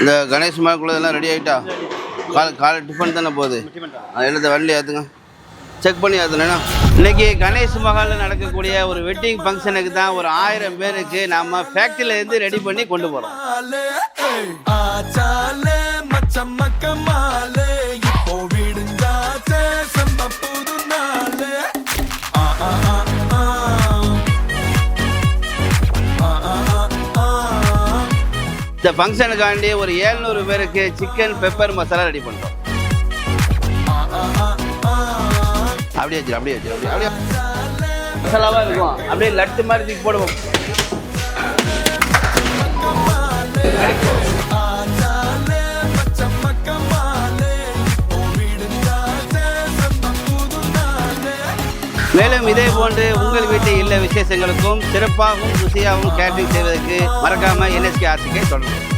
இந்த கணேஷ் மார்க்குள்ளதெல்லாம் ரெடி ஆகிட்டா? காலை டிஃபன் தானே போகுது, எழுத வண்டி ஏற்றுங்க, செக் பண்ணி ஏற்றுனா. இன்றைக்கி கணேஷ் மஹாலில் நடக்கக்கூடிய ஒரு வெட்டிங் ஃபங்க்ஷனுக்கு தான் ஒரு 1000 பேருக்கு நம்ம ஃபேக்ட்ரியிலேருந்து ரெடி பண்ணி கொண்டு போகிறோம். இந்த ஃபங்க்ஷனுக்காண்டி ஒரு 700 பேருக்கு சிக்கன் பெப்பர் மசாலா ரெடி பண்ணுறோம். அப்படியே அப்படியே மசாலாவாக இருக்கும், அப்படியே லட்டு மாதிரி தூக்கி போடுவோம். மேலும் இதே போன்று உங்கள் வீட்டு இல்ல விசேஷங்களுக்கும் சிறப்பாகவும் ருசியாகவும் கேட்டரிங் செய்வதற்கு மறக்காம NSK RCK தொடரும்.